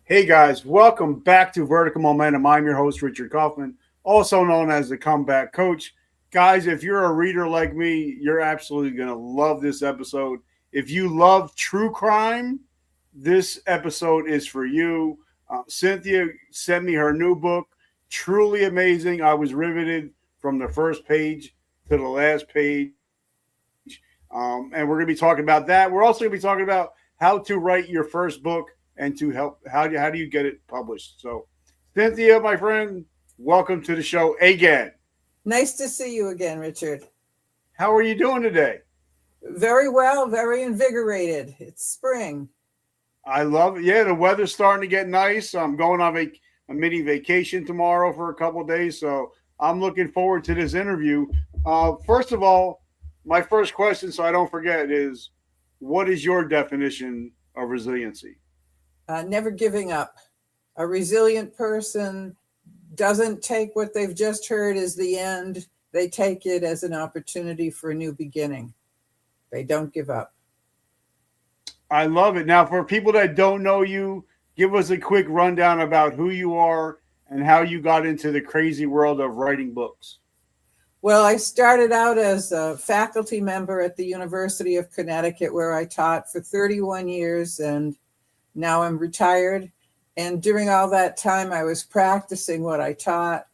Hey guys, welcome back to Vertical Momentum. I'm your host, Richard Kaufman, also known as the Comeback Coach. Guys, if you're a reader like me, you're absolutely going to love this episode. If you love true crime, this episode is for you. Cynthia sent me her new book, truly amazing. I was riveted from the first page to the last page. And we're going to be talking about that. We're also going to be talking about how to write your first book and to help how do you get it published. So, Cynthia, my friend, welcome to the show again. Nice to see you again, Richard. How are you doing today? Very well, very invigorated. It's spring. I love it. Yeah, the weather's starting to get nice. I'm going on a mini vacation tomorrow for a couple of days, so I'm looking forward to this interview. First of all, my first question, so I don't forget, is what is your definition of resiliency? Never giving up. A resilient person doesn't take what they've just heard as the end. They take it as an opportunity for a new beginning. They don't give up. I love it. Now, for people that don't know you, give us a quick rundown about who you are and how you got into the crazy world of writing books. Well, I started out as a faculty member at the University of Connecticut, where I taught for 31 years, and now I'm retired. And during all that time, I was practicing what I taught.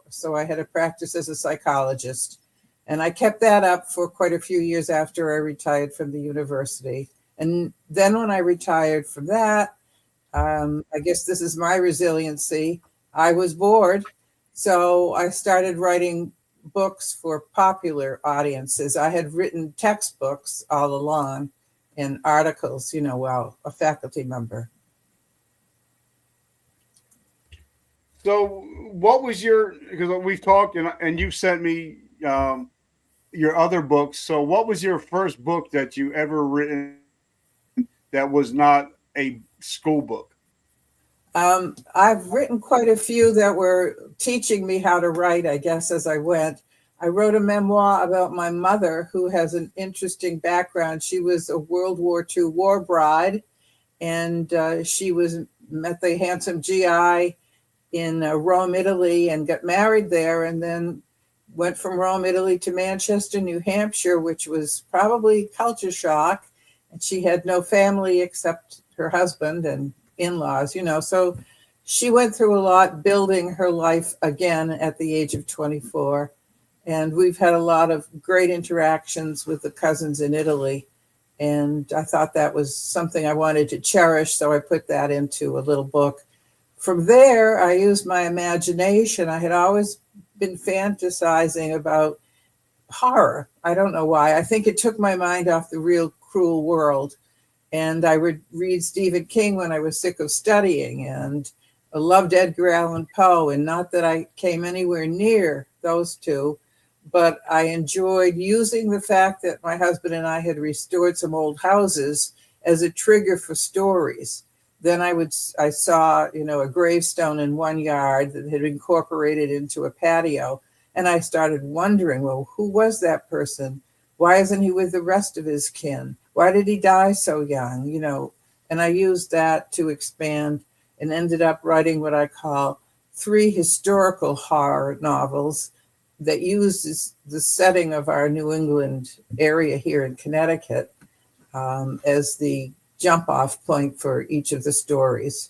So I had a practice as a psychologist. And I kept that up for quite a few years after I retired from the university. And then when I retired from that, I guess this is my resiliency. I was bored. So I started writing books for popular audiences. I had written textbooks all along and articles, while a faculty member. So, what was your, because we've talked and you sent me your other books. So, what was your first book that you ever written that was not a school book? I've written quite a few that were teaching me how to write, I guess, as I went. I wrote a memoir about my mother, who has an interesting background. She was a World War II war bride, and she met the handsome GI in Rome, Italy, and got married there, and then went from Rome, Italy to Manchester, New Hampshire, which was probably culture shock. And she had no family except her husband and in-laws, So she went through a lot building her life again at the age of 24. And we've had a lot of great interactions with the cousins in Italy. And I thought that was something I wanted to cherish. So I put that into a little book. From there, I used my imagination. I had always been fantasizing about horror. I don't know why. I think it took my mind off the real cruel world. And I would read Stephen King when I was sick of studying, and I loved Edgar Allan Poe. And not that I came anywhere near those two, but I enjoyed using the fact that my husband and I had restored some old houses as a trigger for stories. Then I saw, a gravestone in one yard that had been incorporated into a patio. And I started wondering, well, who was that person? Why isn't he with the rest of his kin? Why did he die so young? And I used that to expand and ended up writing what I call 3 historical horror novels that uses the setting of our New England area here in Connecticut as the jump off point for each of the stories.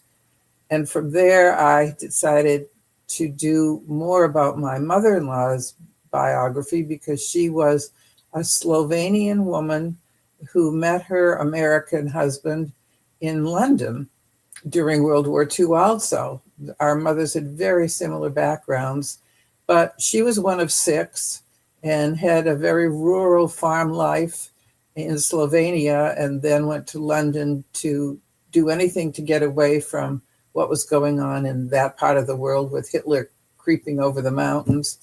And from there, I decided to do more about my mother-in-law's biography, because she was a Slovenian woman who met her American husband in London during World War II also. Our mothers had very similar backgrounds, but she was one of 6 and had a very rural farm life in Slovenia, and then went to London to do anything to get away from what was going on in that part of the world with Hitler creeping over the mountains.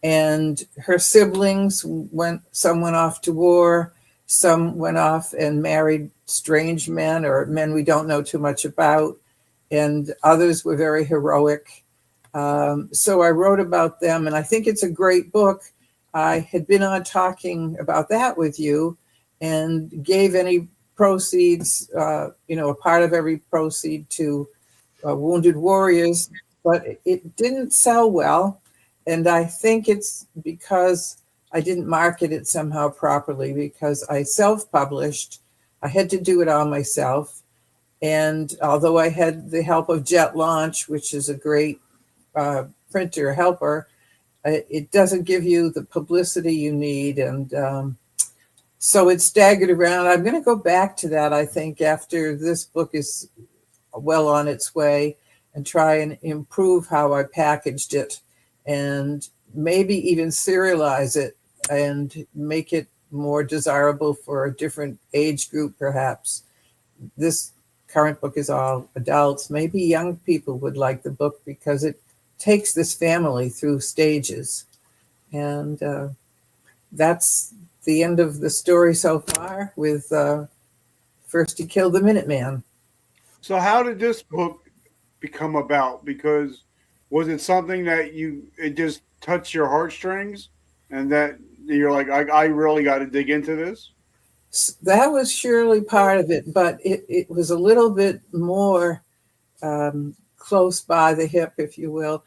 And her siblings some went off to war, some went off and married strange men or men we don't know too much about, and others were very heroic. So I wrote about them, and I think it's a great book. I had been on talking about that with you, and gave any proceeds, a part of every proceed to wounded warriors, but it didn't sell well. And I think it's because I didn't market it somehow properly, because I self-published. I had to do it all myself. And although I had the help of Jet Launch, which is a great printer helper, it doesn't give you the publicity you need. And so it staggered around. I'm going to go back to that, I think, after this book is well on its way, and try and improve how I packaged it, and maybe even serialize it and make it more desirable for a different age group, perhaps. This current book is all adults. Maybe young people would like the book because it takes this family through stages. And that's the end of the story so far, with first he killed the Minuteman. So how did this book become about? Because was it something that it just touched your heartstrings, and that you're like, I really got to dig into this? That was surely part of it, but it was a little bit more close by the hip, if you will.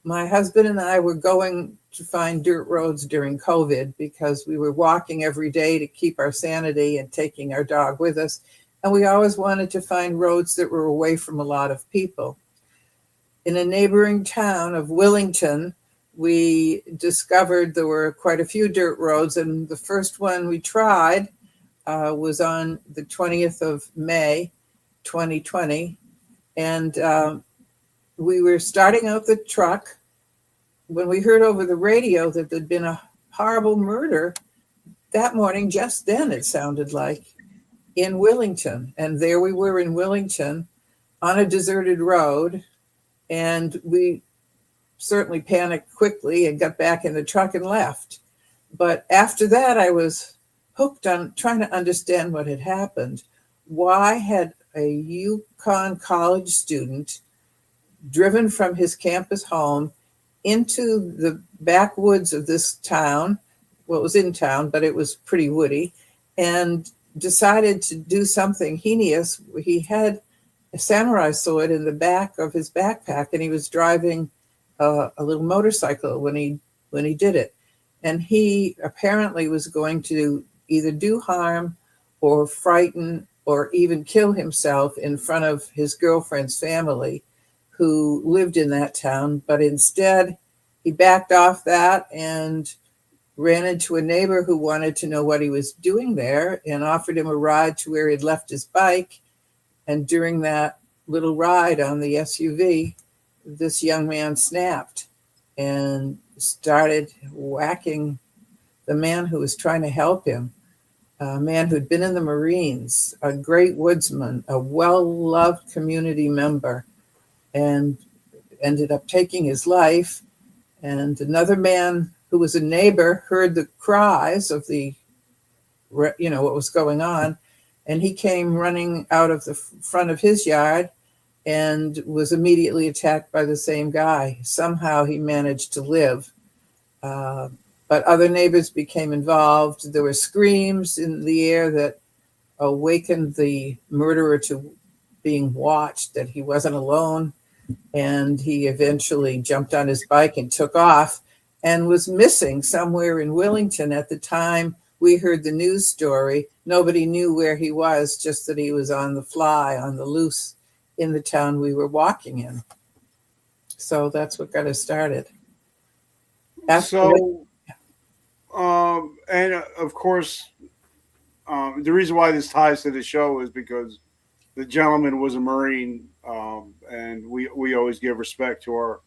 My husband and I were going to find dirt roads during COVID because we were walking every day to keep our sanity and taking our dog with us. And we always wanted to find roads that were away from a lot of people. In a neighboring town of Willington, we discovered there were quite a few dirt roads. And the first one we tried was on the 20th of May, 2020. And we were starting out the truck when we heard over the radio that there'd been a horrible murder that morning, just then it sounded like, in Willington. And there we were in Willington on a deserted road. And we certainly panicked quickly and got back in the truck and left. But after that, I was hooked on trying to understand what had happened. Why had a Yukon college student driven from his campus home into the backwoods of this town? Well, it was in town, but it was pretty woody, and decided to do something heinous. He had a samurai sword in the back of his backpack, and he was driving a little motorcycle when he did it. And he apparently was going to either do harm or frighten or even kill himself in front of his girlfriend's family, who lived in that town. But instead, he backed off that and ran into a neighbor who wanted to know what he was doing there and offered him a ride to where he'd left his bike. And during that little ride on the SUV, this young man snapped and started whacking the man who was trying to help him, a man who'd been in the Marines, a great woodsman, a well-loved community member, and ended up taking his life. And another man who was a neighbor heard the cries of what was going on. And he came running out of the front of his yard and was immediately attacked by the same guy. Somehow he managed to live. But other neighbors became involved. There were screams in the air that awakened the murderer to being watched, that he wasn't alone. And he eventually jumped on his bike and took off and was missing somewhere in Willington. At the time we heard the news story, nobody knew where he was, just that he was on the fly, on the loose in the town we were walking in. So that's what got us started. And of course, the reason why this ties to the show is because the gentleman was a Marine, and we always give respect to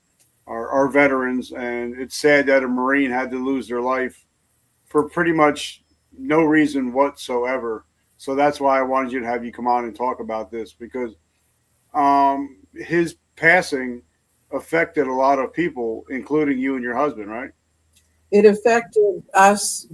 our veterans. And it's sad that a Marine had to lose their life for pretty much no reason whatsoever. So that's why I wanted you to have you come on and talk about this, because his passing affected a lot of people, including you and your husband, right? It affected us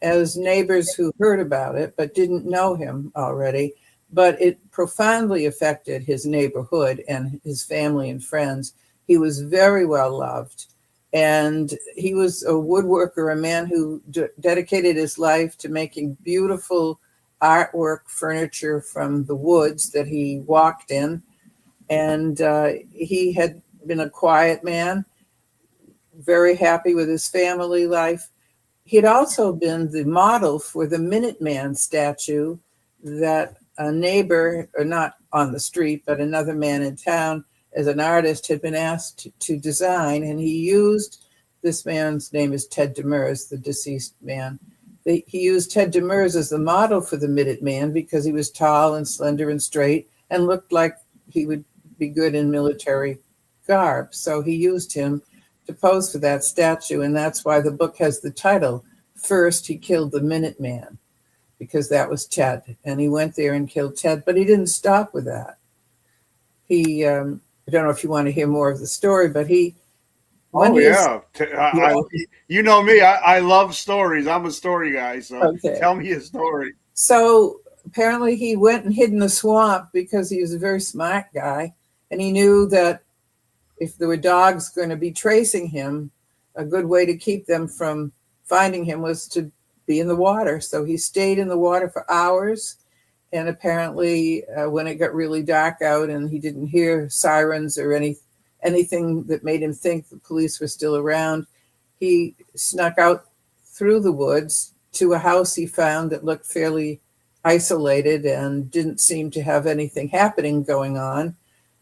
as neighbors who heard about it but didn't know him already. But it profoundly affected his neighborhood and his family and friends. He was very well loved. And he was a woodworker, a man who dedicated his life to making beautiful artwork, furniture from the woods that he walked in. And he had been a quiet man, very happy with his family life. He had also been the model for the Minuteman statue that a neighbor, or not on the street, but another man in town, as an artist, had been asked to design. And he used, this man's name is Ted Demers, the deceased man. He used Ted Demers as the model for the Minuteman because he was tall and slender and straight and looked like he would be good in military garb. So he used him to pose for that statue. And that's why the book has the title, First He Killed the Minuteman, because that was Ted. And he went there and killed Ted, but he didn't stop with that. He, I don't know if you want to hear more of the story, but he, you know me, I love stories. I'm a story guy, so okay. Tell me a story. So apparently he went and hid in the swamp because he was a very smart guy, and he knew that if there were dogs going to be tracing him, a good way to keep them from finding him was to be in the water. So he stayed in the water for hours. And apparently when it got really dark out and he didn't hear sirens or anything that made him think the police were still around, he snuck out through the woods to a house he found that looked fairly isolated and didn't seem to have anything happening going on.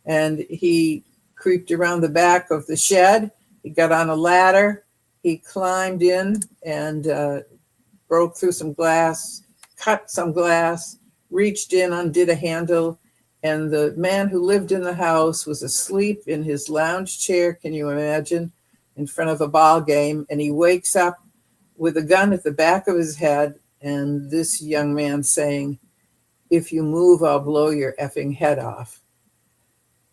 And he creeped around the back of the shed. He got on a ladder. He climbed in and broke through some glass, cut some glass, reached in, undid a handle, and the man who lived in the house was asleep in his lounge chair, can you imagine, in front of a ball game. And he wakes up with a gun at the back of his head, and this young man saying, "If you move, I'll blow your effing head off."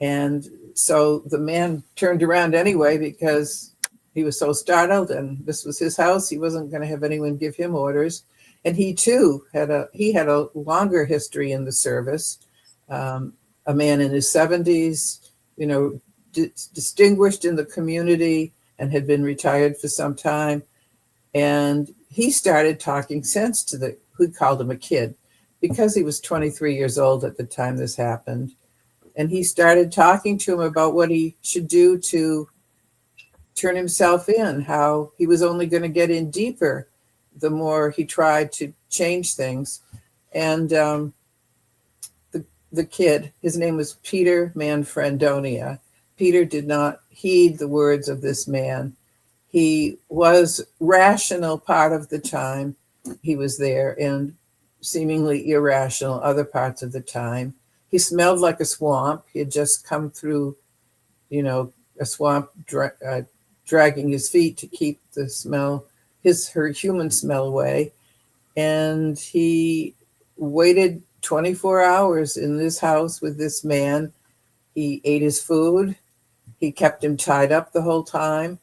And so the man turned around anyway because he was so startled, and this was his house. He wasn't going to have anyone give him orders. And he too had a longer history in the service. A man in his 70s, distinguished in the community and had been retired for some time. And he started talking sense to we called him a kid because he was 23 years old at the time this happened. And he started talking to him about what he should do to turn himself in, how he was only going to get in deeper the more he tried to change things. And the kid, his name was Peter Manfredonia. Peter did not heed the words of this man. He was rational part of the time he was there and seemingly irrational other parts of the time. He smelled like a swamp. He had just come through, a swamp, dragging his feet to keep the smell, her human smell away. And he waited 24 hours in this house with this man. He ate his food. He kept him tied up the whole time.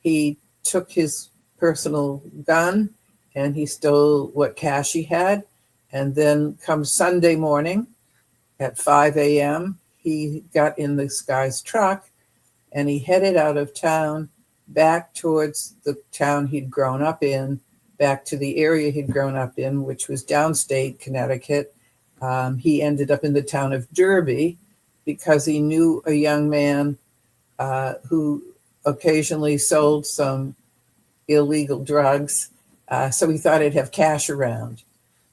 He took his personal gun and he stole what cash he had. And then come Sunday morning at 5 a.m., he got in this guy's truck and he headed out of town back towards the town he'd grown up in, back to the area he'd grown up in, which was downstate Connecticut. He ended up in the town of Derby because he knew a young man who occasionally sold some illegal drugs. So he thought he'd have cash around.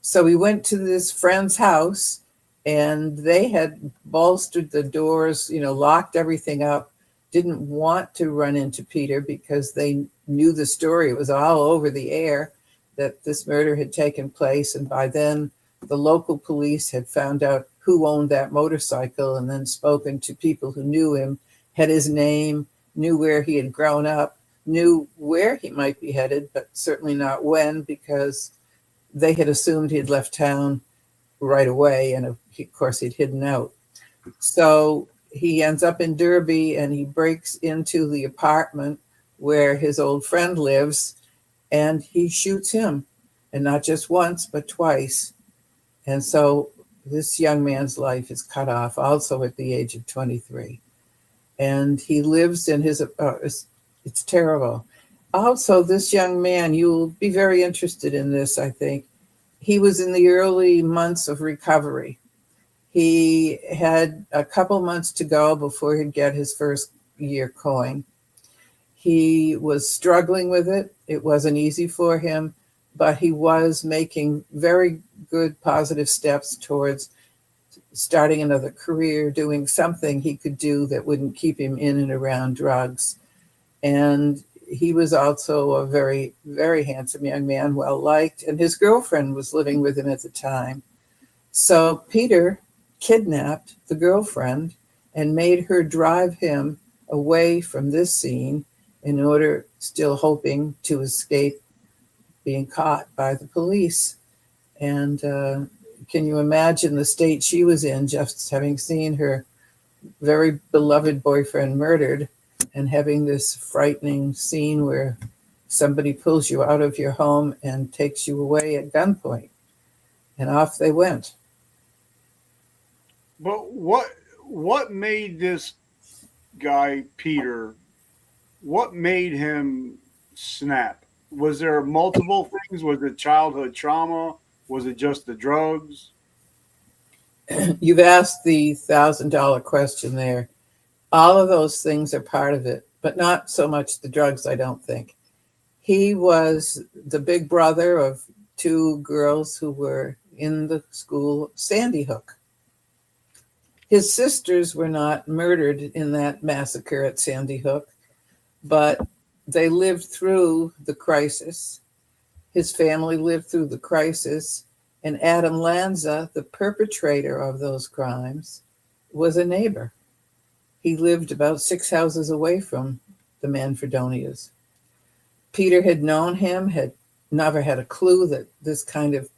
So he went to this friend's house and they had bolstered the doors, locked everything up, didn't want to run into Peter because they knew the story. It was all over the air that this murder had taken place. And by then the local police had found out who owned that motorcycle and then spoken to people who knew him, had his name, knew where he had grown up, knew where he might be headed, but certainly not when, because they had assumed he had left town right away. And of course he'd hidden out. So he ends up in Derby and he breaks into the apartment where his old friend lives and he shoots him, and not just once, but twice. And so this young man's life is cut off also at the age of 23. And he lives in his, it's terrible. Also, this young man, you'll be very interested in this, I think. He was in the early months of recovery. He had a couple months to go before he'd get his first year coin. He was struggling with it. It wasn't easy for him, but he was making very good positive steps towards starting another career, doing something he could do that wouldn't keep him in and around drugs. And he was also a very, very handsome young man, well liked, and his girlfriend was living with him at the time. So Peter kidnapped the girlfriend and made her drive him away from this scene in order, still hoping to escape being caught by the police. And can you imagine the state she was in, just having seen her very beloved boyfriend murdered and having this frightening scene where somebody pulls you out of your home and takes you away at gunpoint? And off they went. But what made this guy Peter? What made him snap? Was there multiple things? Was it childhood trauma? Was it just the drugs? You've asked the $1,000 question there. All of those things are part of it, but not so much the drugs, I don't think. He was the big brother of two girls who were in the school Sandy Hook. His sisters were not murdered in that massacre at Sandy Hook, but they lived through the crisis. His family lived through the crisis, and Adam Lanza, the perpetrator of those crimes, was a neighbor. He lived about 6 houses away from the Manfredonias. Peter had known him, had never had a clue that this kind of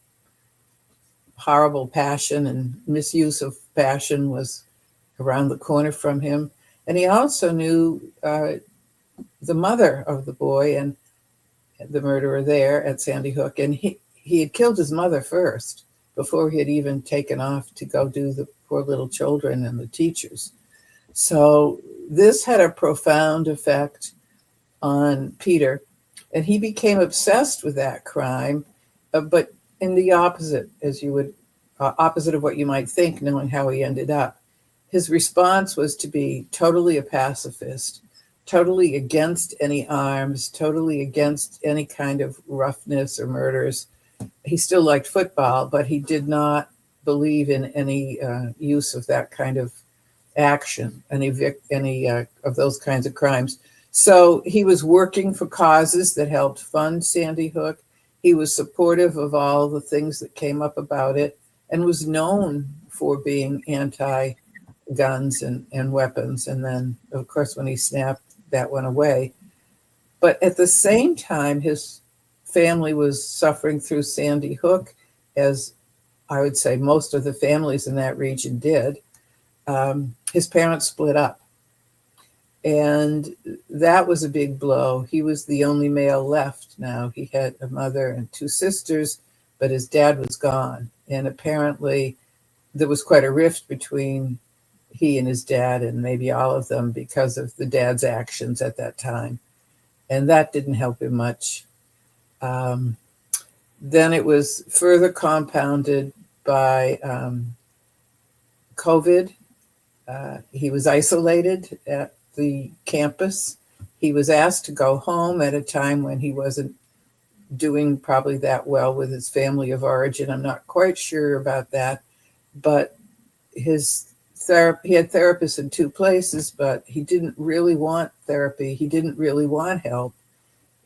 horrible passion and misuse of passion was around the corner from him. And he also knew the mother of the boy and the murderer there at Sandy Hook. And he had killed his mother first before he had even taken off to go do the poor little children and the teachers. So this had a profound effect on Peter, and he became obsessed with that crime, but in the opposite, as you would, opposite of what you might think, knowing how he ended up. His response was to be totally a pacifist, totally against any arms, totally against any kind of roughness or murders. He still liked football, but he did not believe in any use of that kind of action, any of those kinds of crimes. So he was working for causes that helped fund Sandy Hook. He was supportive of all the things that came up about it and was known for being anti-guns and weapons. And then, of course, when he snapped, that went away. But at the same time, his family was suffering through Sandy Hook, as I would say most of the families in that region did. His parents split up. And that was a big blow. He was the only male left now. He had a mother and two sisters, but his dad was gone. And apparently there was quite a rift between he and his dad, and maybe all of them, because of the dad's actions at that time. And that didn't help him much. Then it was further compounded by COVID. He was isolated at the campus. He was asked to go home at a time when he wasn't doing probably that well with his family of origin. I'm not quite sure about that, but he had therapists in two places, but he didn't really want therapy. He didn't really want help.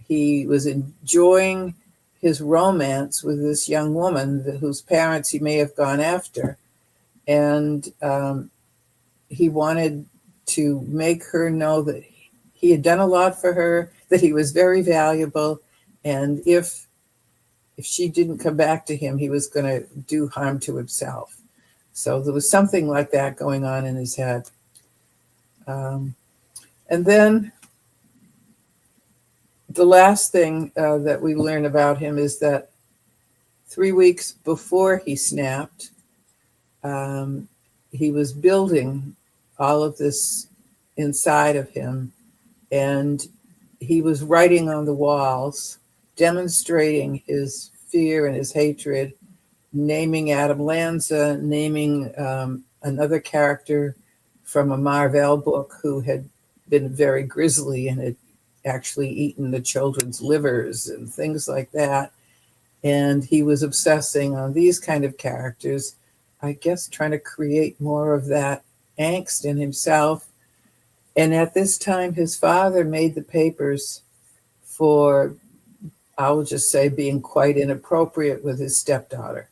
He was enjoying his romance with this young woman whose parents he may have gone after. And he wanted to make her know that he had done a lot for her, that he was very valuable. And if she didn't come back to him, he was going to do harm to himself. So there was something like that going on in his head. And then the last thing that we learn about him is that 3 weeks before he snapped, he was building all of this inside of him, and he was writing on the walls, demonstrating his fear and his hatred, naming Adam Lanza, naming another character from a Marvel book who had been very grisly and had actually eaten the children's livers and things like that. And he was obsessing on these kind of characters, I guess trying to create more of that angst in himself. And at this time, his father made the papers for, I will just say, being quite inappropriate with his stepdaughter.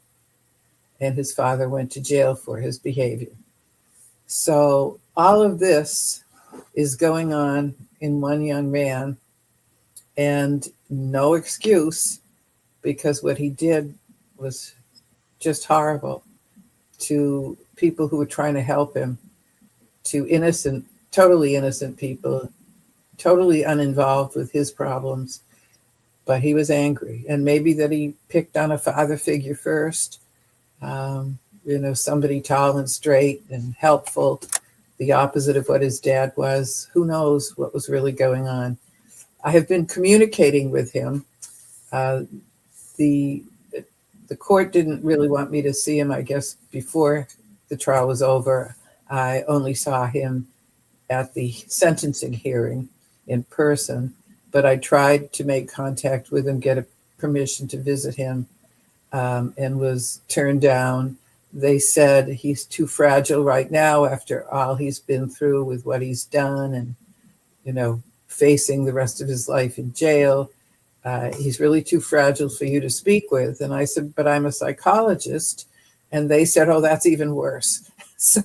And his father went to jail for his behavior. So all of this is going on in one young man, and no excuse, because what he did was just horrible to people who were trying to help him, to innocent, totally innocent people, totally uninvolved with his problems. But he was angry, and maybe that he picked on a father figure first, somebody tall and straight and helpful, the opposite of what his dad was. Who knows what was really going on? I have been communicating with him. The court didn't really want me to see him, I guess, before the trial was over. I only saw him at the sentencing hearing in person, but I tried to make contact with him, get a permission to visit him, and was turned down. They said he's too fragile right now after all he's been through with what he's done and, facing the rest of his life in jail. He's really too fragile for you to speak with. And I said, but I'm a psychologist. And they said, oh, that's even worse. So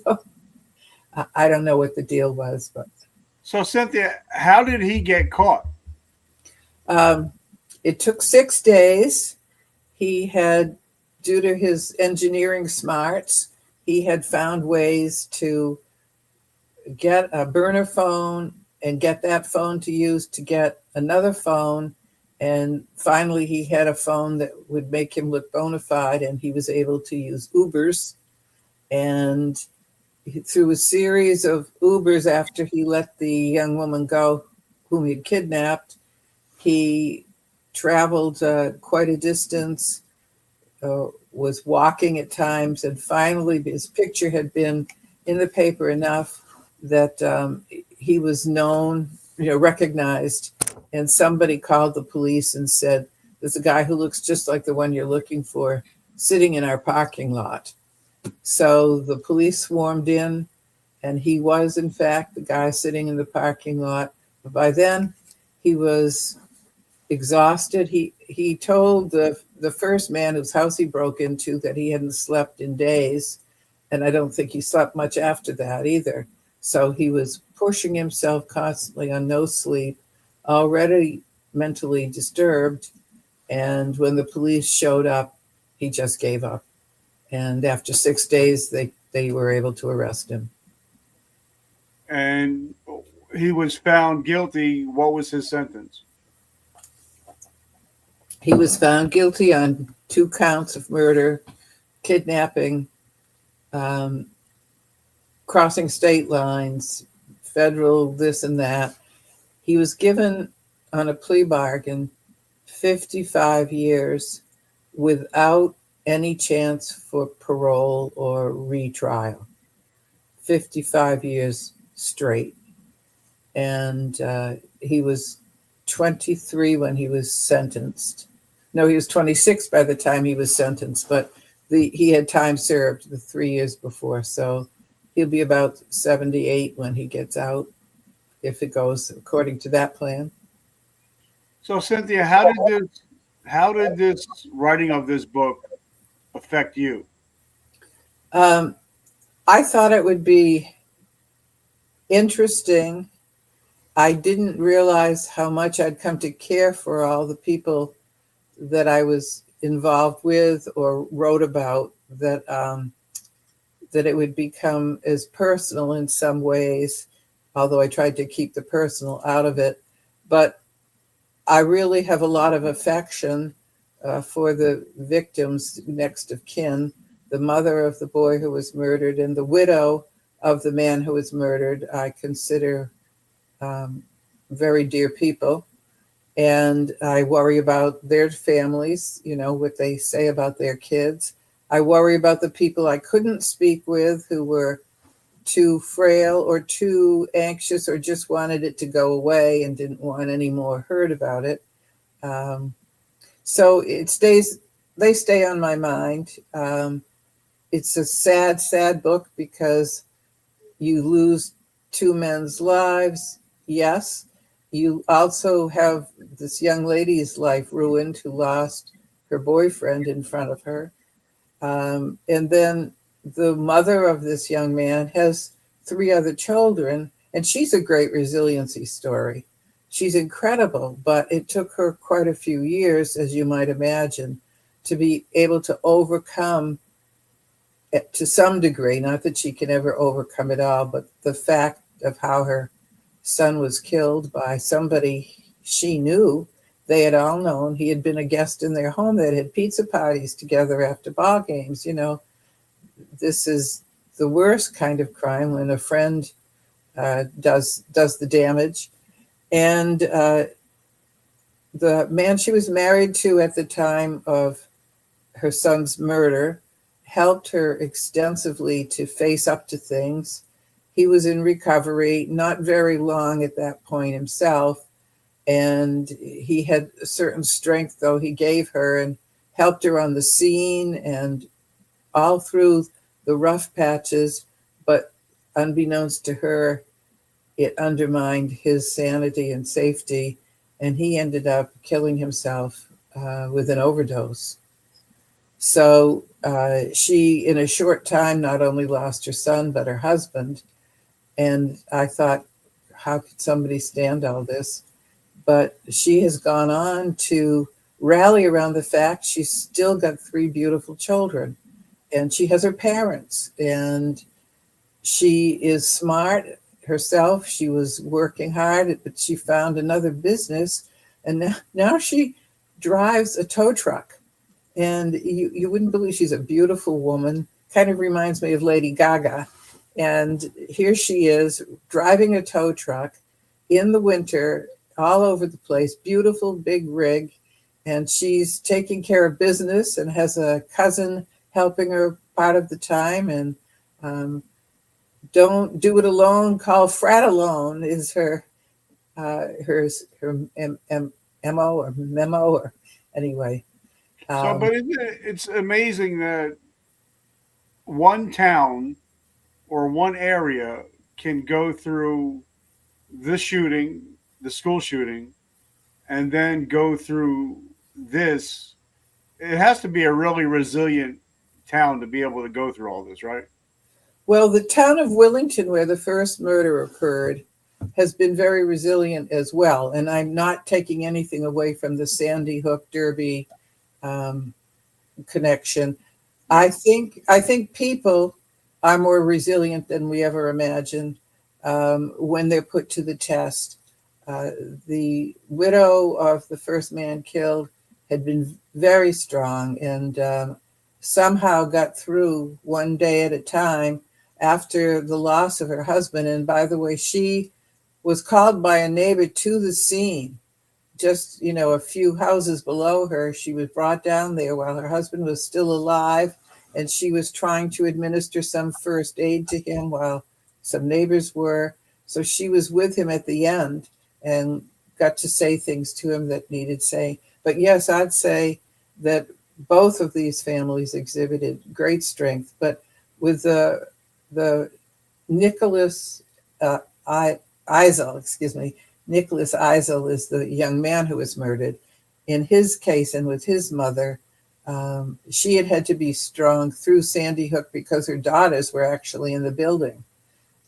I don't know what the deal was. But So, Cynthia, how did he get caught? It took 6 days. He had, due to his engineering smarts, he had found ways to get a burner phone and get that phone to use to get another phone. And finally, he had a phone that would make him look bona fide, and he was able to use Ubers. And through a series of Ubers, after he let the young woman go whom he'd kidnapped, he traveled quite a distance, was walking at times, and finally his picture had been in the paper enough that he was known, recognized, and somebody called the police and said, there's a guy who looks just like the one you're looking for sitting in our parking lot. So the police swarmed in, and he was, in fact, the guy sitting in the parking lot. But by then, he was exhausted. He told the first man whose house he broke into that he hadn't slept in days, and I don't think he slept much after that either. So he was pushing himself constantly on no sleep, already mentally disturbed. And when the police showed up, he just gave up. And after 6 days, they were able to arrest him. And he was found guilty. What was his sentence? He was found guilty on 2 counts of murder, kidnapping, crossing state lines, federal this and that. He was given on a plea bargain 55 years without any chance for parole or retrial. 55 years straight. And he was 23 when he was sentenced. No, he was 26 by the time he was sentenced, but he had time served the 3 years before. So he'll be about 78 when he gets out, if it goes according to that plan. So, Cynthia, how did this writing of this book affect you? I thought it would be interesting. I didn't realize how much I'd come to care for all the people that I was involved with or wrote about, that it would become as personal in some ways, although I tried to keep the personal out of it. But I really have a lot of affection for the victims next of kin, the mother of the boy who was murdered and the widow of the man who was murdered. I consider very dear people. And I worry about their families, what they say about their kids. I worry about the people I couldn't speak with who were too frail or too anxious or just wanted it to go away and didn't want any more heard about it. Um, so they stay on my mind. It's a sad, sad book because you lose two men's lives. Yes. You also have this young lady's life ruined who lost her boyfriend in front of her. And then the mother of this young man has three other children, and she's a great resiliency story. She's incredible, but it took her quite a few years, as you might imagine, to be able to overcome to some degree, not that she can ever overcome it all, but the fact of how her son was killed by somebody she knew. They had all known. He had been a guest in their home. They had pizza parties together after ball games. You know, this is the worst kind of crime when a friend does the damage. And the man she was married to at the time of her son's murder helped her extensively to face up to things. He was in recovery, not very long at that point himself, and he had a certain strength, though, he gave her and helped her on the scene and all through the rough patches. But unbeknownst to her, it undermined his sanity and safety, and he ended up killing himself with an overdose. So she, in a short time, not only lost her son, but her husband. And I thought, how could somebody stand all this? But she has gone on to rally around the fact she's still got three beautiful children. And she has her parents. And she is smart herself. She was working hard, but she found another business. And now she drives a tow truck. And you wouldn't believe, she's a beautiful woman, kind of reminds me of Lady Gaga. And here she is driving a tow truck in the winter all over the place, beautiful big rig. And she's taking care of business and has a cousin helping her part of the time. And don't do it alone, call Frat Alone is her MO or memo or anyway. So, but it's amazing that one town or one area can go through the shooting, the school shooting, and then go through this. It has to be a really resilient town to be able to go through all this, right? Well, the town of Willington, where the first murder occurred, has been very resilient as well. And I'm not taking anything away from the Sandy Hook Derby connection. I think people are more resilient than we ever imagined when they're put to the test. The widow of the first man killed had been very strong and somehow got through one day at a time after the loss of her husband. And by the way, she was called by a neighbor to the scene. Just, a few houses below her. She was brought down there while her husband was still alive, and she was trying to administer some first aid to him while some neighbors were. So she was with him at the end and got to say things to him that needed saying. But yes, I'd say that both of these families exhibited great strength. But with the Nicholas Eisel, Nicholas Eisel is the young man who was murdered. In his case and with his mother, she had to be strong through Sandy Hook because her daughters were actually in the building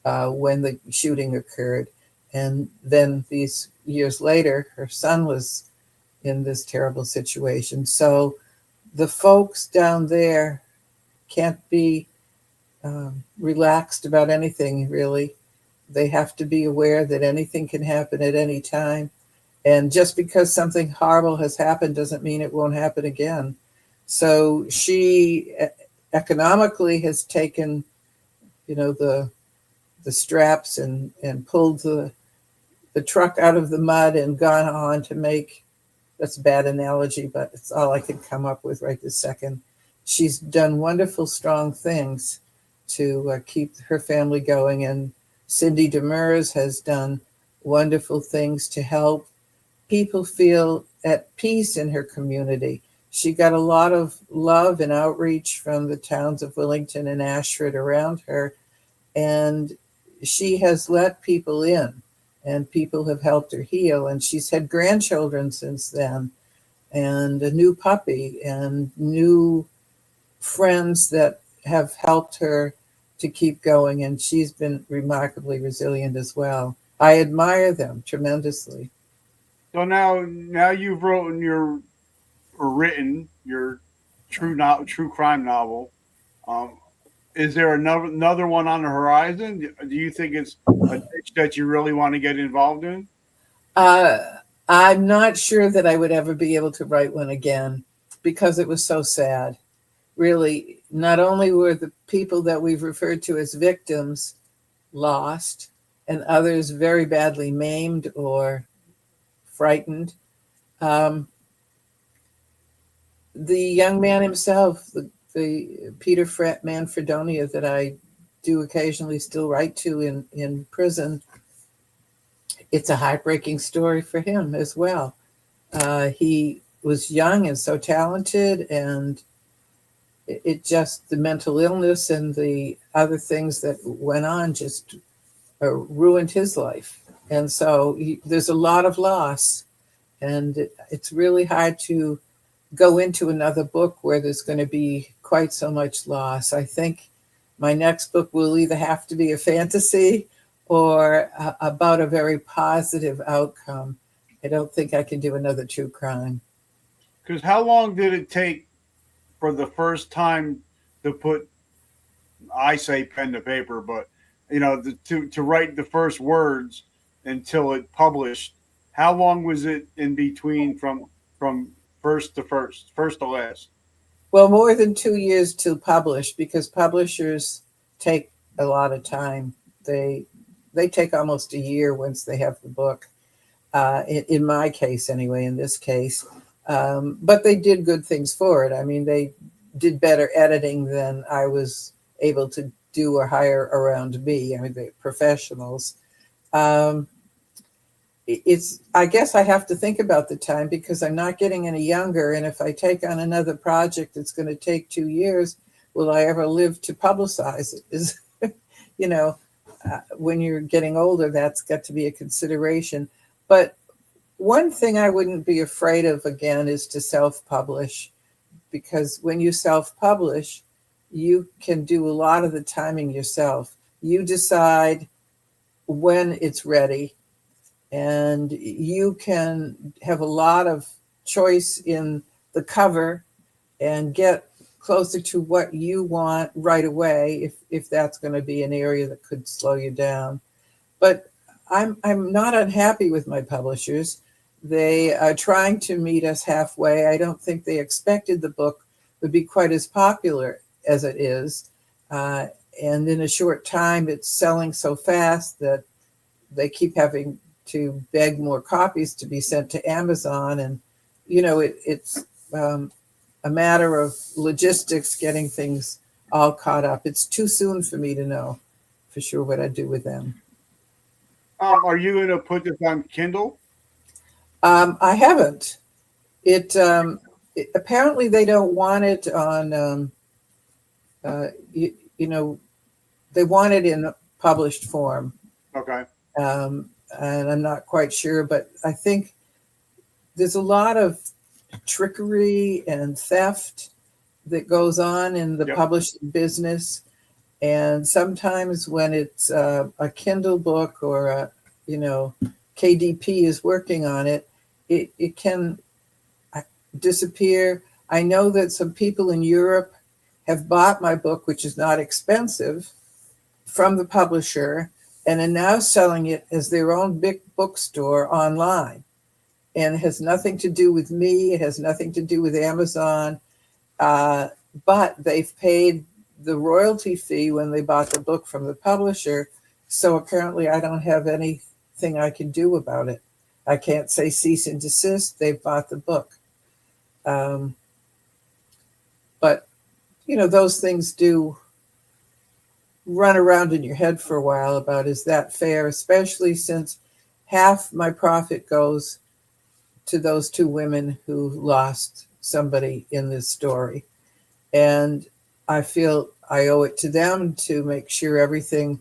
when the shooting occurred. And then these years later, her son was in this terrible situation. So the folks down there can't be relaxed about anything, really. They have to be aware that anything can happen at any time. And just because something horrible has happened doesn't mean it won't happen again. So she economically has taken, the straps and pulled the truck out of the mud and gone on to make, that's a bad analogy, but it's all I can come up with right this second, she's done wonderful, strong things to keep her family going. And Cindy Demers has done wonderful things to help people feel at peace in her community. She got a lot of love and outreach from the towns of Willington and Ashford around her, and she has let people in, and people have helped her heal. And she's had grandchildren since then, and a new puppy, and new friends that have helped her to keep going. And she's been remarkably resilient as well. I admire them tremendously. So now you've written your true crime novel. Um, is there another one on the horizon? Do you think it's a niche that you really want to get involved in? Uh, I'm not sure that I would ever be able to write one again because it was so sad. Really, not only were the people that we've referred to as victims lost, and others very badly maimed or frightened. Um, the young man himself, the Peter Manfredonia that I do occasionally still write to in prison, it's a heartbreaking story for him as well. He was young and so talented, and it just, the mental illness and the other things that went on just ruined his life. And so there's a lot of loss, and it's really hard to go into another book where there's going to be quite so much loss. I think my next book will either have to be a fantasy or about a very positive outcome. I don't think I can do another true crime. Because how long did it take for the first time to put, I say pen to paper, but to write the first words until it published? How long was it in between from first to last? Well, more than 2 years to publish, because publishers take a lot of time. They take almost a year once they have the book. In my case, anyway, in this case, but they did good things for it. I mean, they did better editing than I was able to do or hire around me. I mean, they're professionals. I guess I have to think about the time because I'm not getting any younger. And if I take on another project that's going to take 2 years, will I ever live to publicize it? Is, you know, when you're getting older, that's got to be a consideration. But one thing I wouldn't be afraid of again is to self-publish, because when you self-publish, you can do a lot of the timing yourself. You decide when it's ready, and you can have a lot of choice in the cover and get closer to what you want right away if that's going to be an area that could slow you down. But I'm not unhappy with my publishers. They are trying to meet us halfway. I don't think they expected the book would be quite as popular as it is. And in a short time, it's selling so fast that they keep having to beg more copies to be sent to Amazon. And, it's a matter of logistics, getting things all caught up. It's too soon for me to know for sure what I do with them. Are you going to put this on Kindle? I haven't. Apparently they don't want it on, they want it in published form. Okay. And I'm not quite sure, but I think there's a lot of trickery and theft that goes on in the publishing business. And sometimes when it's a Kindle book or KDP is working on it, it can disappear. I know that some people in Europe have bought my book, which is not expensive, from the publisher, and are now selling it as their own big bookstore online. And it has nothing to do with me. It has nothing to do with Amazon. But they've paid the royalty fee when they bought the book from the publisher. So apparently I don't have anything I can do about it. I can't say cease and desist. They've bought the book. But those things do run around in your head for a while about, is that fair, especially since half my profit goes to those two women who lost somebody in this story. And I feel I owe it to them to make sure everything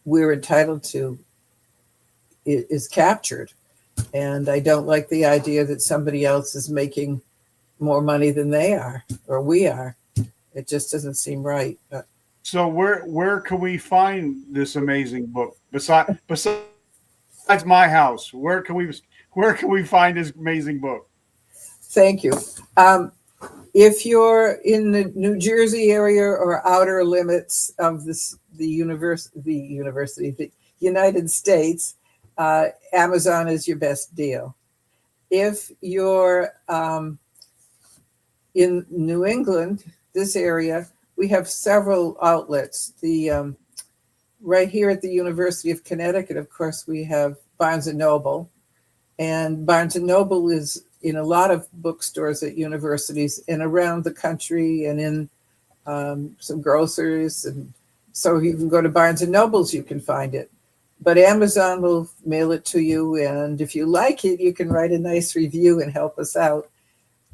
we're entitled to is captured. And I don't like the idea that somebody else is making more money than they are or we are. It just doesn't seem right. But So where can we find this amazing book besides my house? Where can we find this amazing book? thank you. If you're in the New Jersey area or outer limits of the United States, Amazon is your best deal. If you're in New England, this area, we have several outlets. The right here at the University of Connecticut, of course, we have Barnes and Noble, and Barnes and Noble is in a lot of bookstores at universities and around the country, and in some grocers. And so you can go to Barnes and Nobles, you can find it. But Amazon will mail it to you, and if you like it, you can write a nice review and help us out.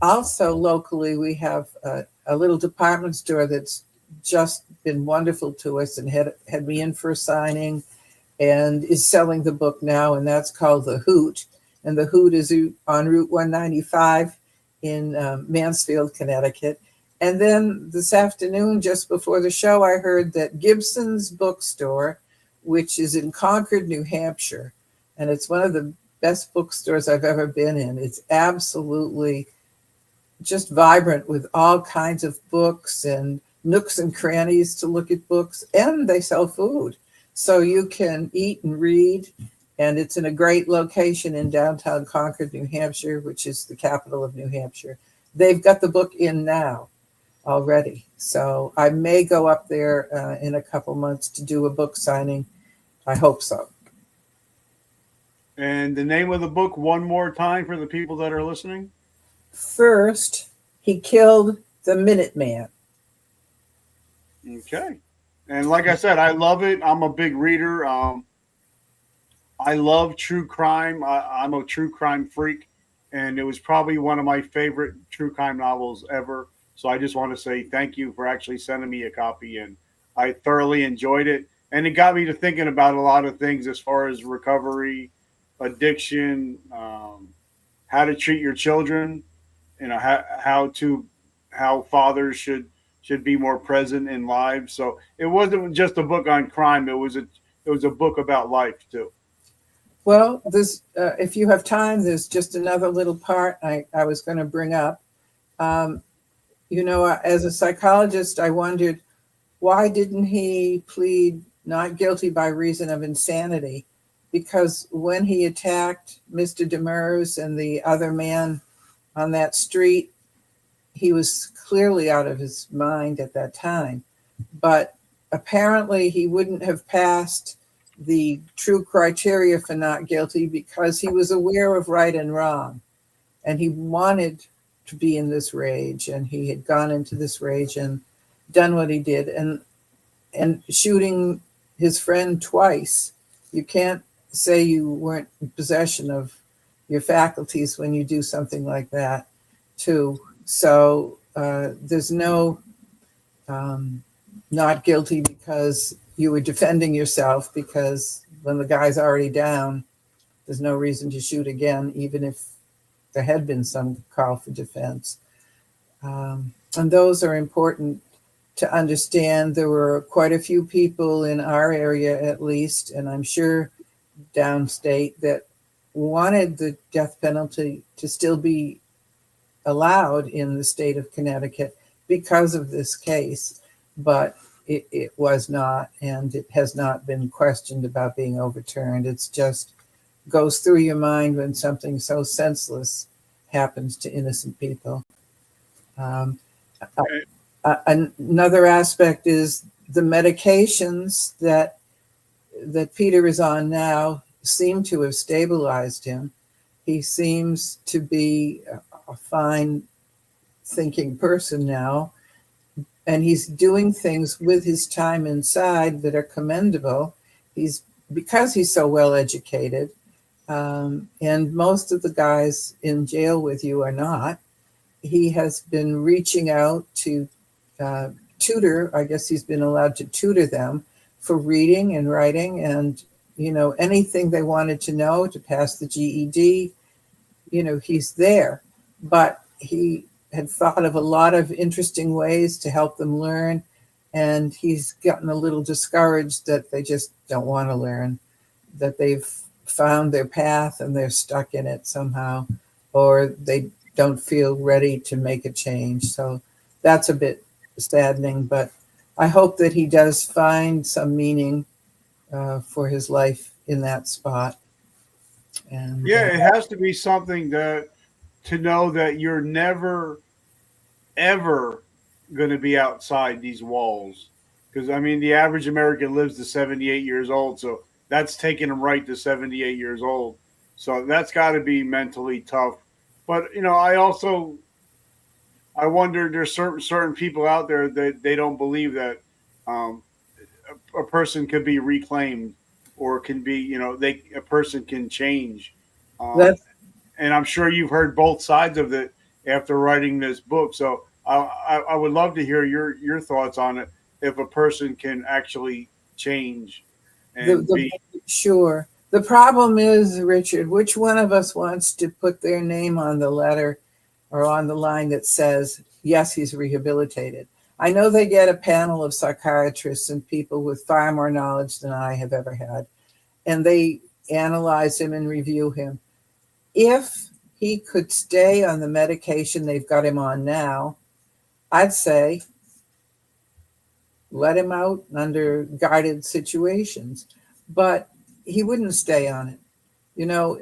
Also, locally, we have a little department store that's just been wonderful to us and had me in for a signing and is selling the book now, and that's called The Hoot. And The Hoot is on Route 195 in Mansfield, Connecticut. And then this afternoon, just before the show, I heard that Gibson's Bookstore, which is in Concord, New Hampshire, and it's one of the best bookstores I've ever been in. It's absolutely just vibrant with all kinds of books and nooks and crannies to look at books, and they sell food. So you can eat and read, and it's in a great location in downtown Concord, New Hampshire, which is the capital of New Hampshire. They've got the book in now already. So I may go up there in a couple months to do a book signing. I hope so. And the name of the book one more time for the people that are listening? First, He Killed the Minuteman. Okay. And like I said, I love it. I'm a big reader. I love true crime. I'm a true crime freak, and it was probably one of my favorite true crime novels ever. So I just want to say thank you for actually sending me a copy, and I thoroughly enjoyed it. And it got me to thinking about a lot of things as far as recovery, addiction, how to treat your children, how fathers should be more present in lives. So it wasn't just a book on crime. It was a book about life too. Well, this, if you have time, there's just another little part I was going to bring up. As a psychologist, I wondered, why didn't he plead not guilty by reason of insanity? Because when he attacked Mr. Demers and the other man on that street, he was clearly out of his mind at that time. But apparently he wouldn't have passed the true criteria for not guilty because he was aware of right and wrong. And he wanted to be in this rage, and he had gone into this rage and done what he did. And shooting his friend twice, you can't say you weren't in possession of your faculties when you do something like that too. So there's no not guilty because you were defending yourself, because when the guy's already down, there's no reason to shoot again, even if there had been some call for defense. And those are important to understand. There were quite a few people in our area, at least, and I'm sure downstate, that wanted the death penalty to still be allowed in the state of Connecticut because of this case, but it was not, and it has not been questioned about being overturned. It's just goes through your mind when something so senseless happens to innocent people. Another aspect is the medications that Peter is on now seem to have stabilized him. He seems to be a fine thinking person now, and he's doing things with his time inside that are commendable. Because he's so well educated, and most of the guys in jail with you are not. He has been reaching out to tutor. I guess he's been allowed to tutor them for reading and writing, and anything they wanted to know to pass the GED. He's there, but he had thought of a lot of interesting ways to help them learn, and he's gotten a little discouraged that they just don't want to learn, that they've found their path and they're stuck in it somehow, or they don't feel ready to make a change. So that's a bit saddening, but I hope that he does find some meaning for his life in that spot. And Yeah, it has to be something that to know that you're never ever going to be outside these walls. Because I mean, the average American lives to 78 years old, so that's taking them right to 78 years old. So that's got to be mentally tough. But I wonder, there's certain people out there that they don't believe that um, a person could be reclaimed or can be, a person can change. Um, that's and I'm sure you've heard both sides of it after writing this book. So I would love to hear your thoughts on it. If a person can actually change and the be, sure. The problem is, Richard, which one of us wants to put their name on the letter or on the line that says, yes, he's rehabilitated? I know they get a panel of psychiatrists and people with far more knowledge than I have ever had, and they analyze him and review him. If he could stay on the medication they've got him on now, I'd say let him out under guided situations. But he wouldn't stay on it,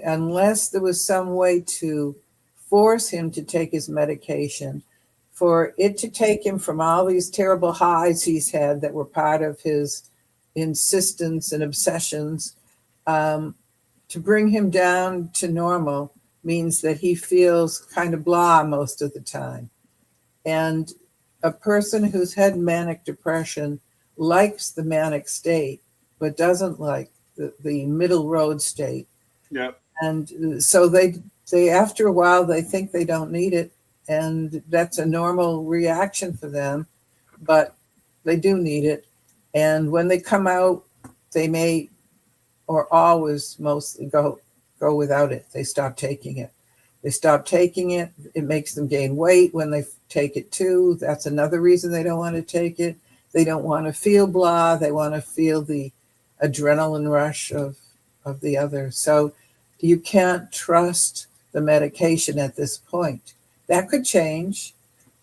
unless there was some way to force him to take his medication, for it to take him from all these terrible highs he's had that were part of his insistence and obsessions, to bring him down to normal means that he feels kind of blah most of the time. And a person who's had manic depression likes the manic state, but doesn't like the middle road state. yeah, And so they after a while, they think they don't need it. And that's a normal reaction for them, but they do need it. And when they come out, they may, or always mostly go without it. They stop taking it. It makes them gain weight when they take it too. That's another reason they don't want to take it. They don't want to feel blah. They want to feel the adrenaline rush of the other. So you can't trust the medication at this point. That could change.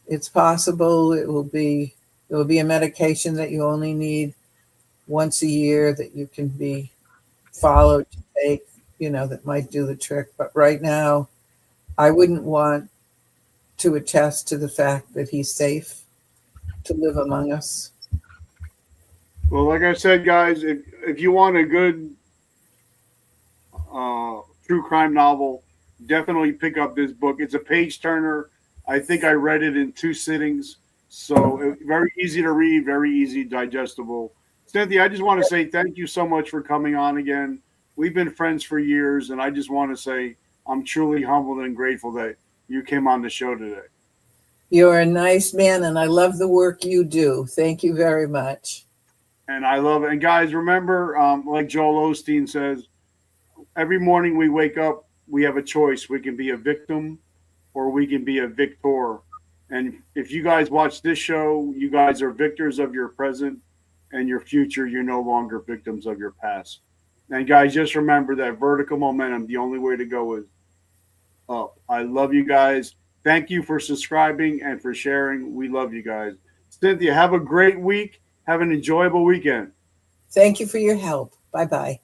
It's possible it will be a medication that you only need once a year, that you can be followed to take, that might do the trick. But right now, I wouldn't want to attest to the fact that he's safe to live among us. well, like I said, guys, if you want a good true crime novel, definitely pick up this book. It's a page turner. I think I read it in 2 sittings. So very easy to read, very easy, digestible. Cynthia, I just want to say thank you so much for coming on again. We've been friends for years, and I just want to say I'm truly humbled and grateful that you came on the show today. You're a nice man, and I love the work you do. Thank you very much. And I love it. And guys, remember, like Joel Osteen says, every morning we wake up, we have a choice. We can be a victim or we can be a victor. And if you guys watch this show, you guys are victors of your present and your future. You're no longer victims of your past. And guys, just remember that vertical momentum, the only way to go is up. I love you guys. Thank you for subscribing and for sharing. We love you guys. Cynthia, have a great week. Have an enjoyable weekend. Thank you for your help. Bye-bye.